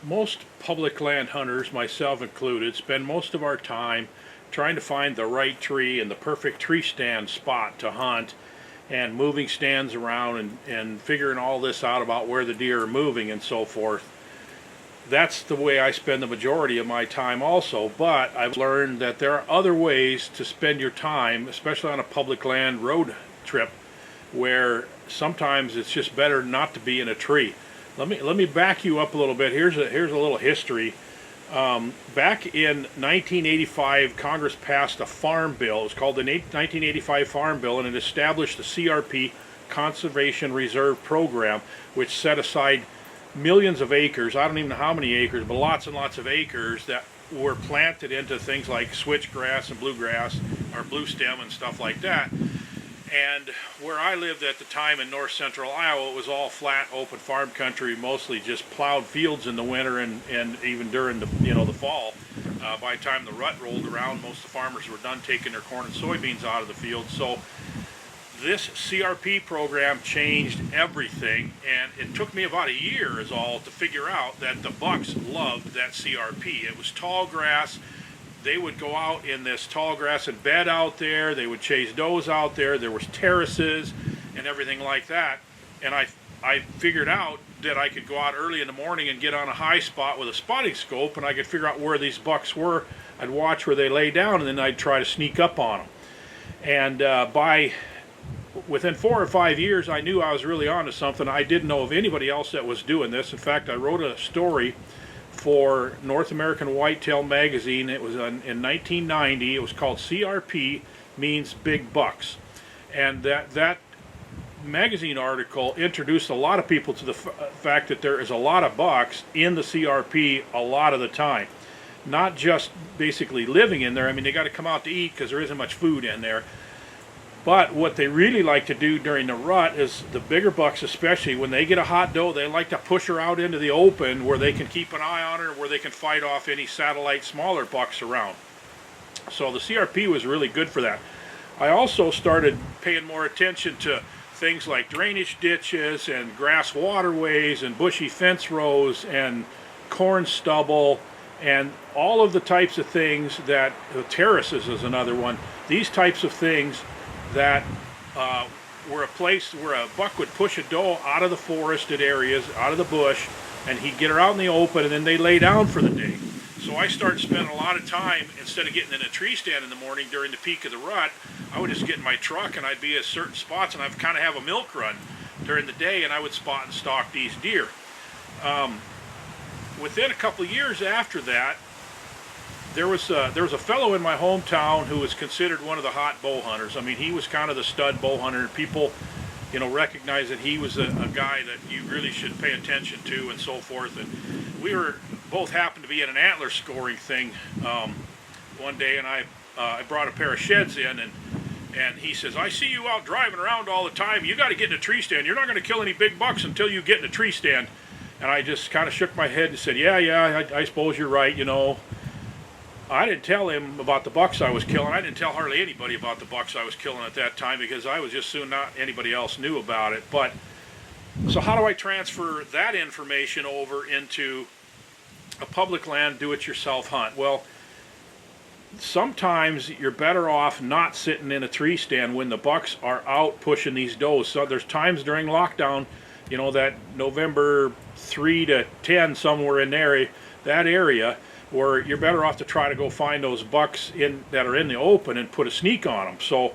Most public land hunters, myself included, spend most of our time trying to find the right tree and the perfect tree stand spot to hunt, and moving stands around and figuring all this out about where the deer are moving and so forth. That's the way I spend the majority of my time also, but I've learned that there are other ways to spend your time, especially on a public land road trip, where sometimes it's just better not to be in a tree. Let me back you up a little bit. Here's a little history. Back in 1985, Congress passed a farm bill. It was called the 1985 Farm Bill, and it established the CRP Conservation Reserve Program, which set aside millions of acres. I don't even know how many acres, but lots and lots of acres that were planted into things like switchgrass and bluegrass or blue stem and stuff like that. And where I lived at the time in north central Iowa, it was all flat, open farm country, mostly just plowed fields in the winter and even during the the fall. By the time the rut rolled around, most of the farmers were done taking their corn and soybeans out of the field. So this CRP program changed everything, and it took me about a year is all to figure out that the bucks loved that CRP. It was tall grass. They would go out in this tall grass and bed out there. They would chase does out there. There was terraces and everything like that. And I figured out that I could go out early in the morning and get on a high spot with a spotting scope, and I could figure out where these bucks were. I'd watch where they lay down, and then I'd try to sneak up on them. And within 4 or 5 years, I knew I was really onto something. I didn't know of anybody else that was doing this. In fact, I wrote a story for North American Whitetail magazine. It was in 1990. It was called CRP Means Big Bucks, and that magazine article introduced a lot of people to the fact that there is a lot of bucks in the CRP a lot of the time, not just basically living in there. I mean, they got to come out to eat because there isn't much food in there. But what they really like to do during the rut is the bigger bucks, especially when they get a hot doe, they like to push her out into the open where they can keep an eye on her, where they can fight off any satellite smaller bucks around. So the CRP was really good for that. I also started paying more attention to things like drainage ditches and grass waterways and bushy fence rows and corn stubble and all of the types of things that, terraces is another one, these types of things that were a place where a buck would push a doe out of the forested areas, out of the bush, and he'd get her out in the open, and then they lay down for the day. So I started spending a lot of time, instead of getting in a tree stand in the morning during the peak of the rut, I would just get in my truck and I'd be at certain spots, and I'd kind of have a milk run during the day, and I would spot and stalk these deer. Within a couple of years after that, there was a fellow in my hometown who was considered one of the hot bow hunters. I mean, he was kind of the stud bow hunter. People, recognized that he was a guy that you really should pay attention to and so forth. And we were both happened to be in an antler scoring thing one day, and I brought a pair of sheds in, and he says, "I see you out driving around all the time. You got to get in a tree stand. You're not going to kill any big bucks until you get in a tree stand." And I just kind of shook my head and said, "Yeah, I suppose you're right, I didn't tell him about the bucks I was killing. I didn't tell hardly anybody about the bucks I was killing at that time because I was just soon not anybody else knew about it. But so how do I transfer that information over into a public land do-it-yourself hunt? Well, sometimes you're better off not sitting in a tree stand when the bucks are out pushing these does. So there's times during lockdown, that November 3 to 10, somewhere in there, that area, where you're better off to try to go find those bucks that are in the open and put a sneak on them. So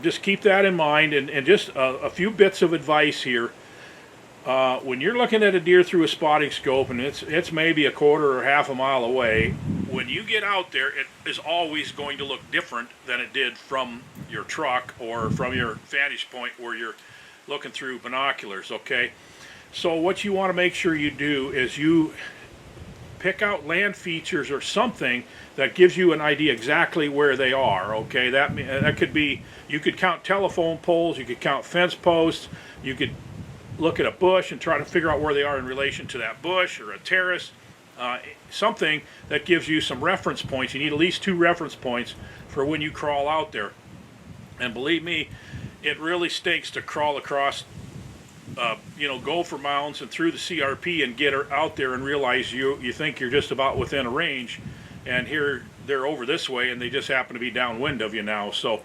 just keep that in mind, and just a few bits of advice here. When you're looking at a deer through a spotting scope, and it's maybe a quarter or half a mile away, when you get out there, it is always going to look different than it did from your truck or from your vantage point where you're looking through binoculars, okay? So what you want to make sure you do is you pick out land features or something that gives you an idea exactly where they are, okay? That could be, you could count telephone poles, you could count fence posts, you could look at a bush and try to figure out where they are in relation to that bush or a terrace, something that gives you some reference points. You need at least 2 reference points for when you crawl out there. And believe me, it really stinks to crawl across go for mounds and through the CRP and get her out there and realize you think you're just about within a range, and here they're over this way and they just happen to be downwind of you now. So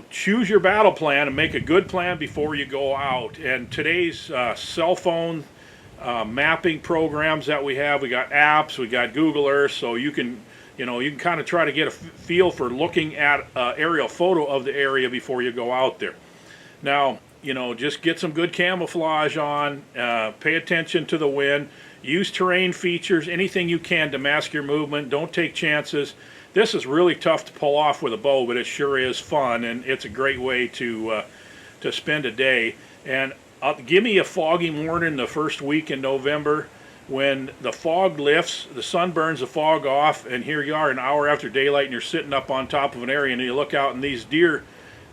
choose your battle plan and make a good plan before you go out. And today's cell phone mapping programs that we got apps, we got Google Earth, so you can kind of try to get a feel for looking at aerial photo of the area before you go out there. Now, just get some good camouflage on, pay attention to the wind, use terrain features, anything you can to mask your movement. Don't take chances. This is really tough to pull off with a bow, but it sure is fun, and it's a great way to spend a day. And give me a foggy morning the first week in November. When the fog lifts, the sun burns the fog off, and here you are an hour after daylight, and you're sitting up on top of an area, and you look out, and these deer,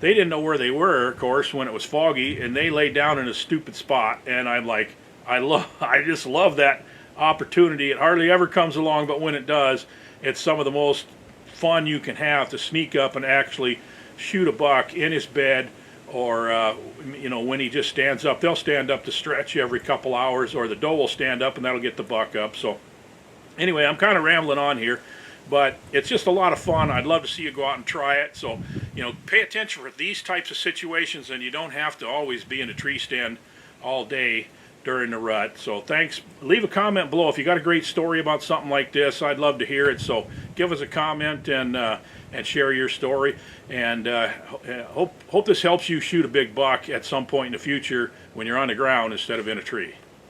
they didn't know where they were, of course, when it was foggy, and they laid down in a stupid spot. And I'm like, I just love that opportunity. It hardly ever comes along, but when it does, it's some of the most fun you can have to sneak up and actually shoot a buck in his bed, or when he just stands up. They'll stand up to stretch every couple hours, or the doe will stand up and that'll get the buck up. So anyway, I'm kind of rambling on here, but it's just a lot of fun. I'd love to see you go out and try it. So pay attention for these types of situations, and you don't have to always be in a tree stand all day during the rut. So thanks. Leave a comment below if you got a great story about something like this. I'd love to hear it. So give us a comment and share your story. And hope this helps you shoot a big buck at some point in the future when you're on the ground instead of in a tree.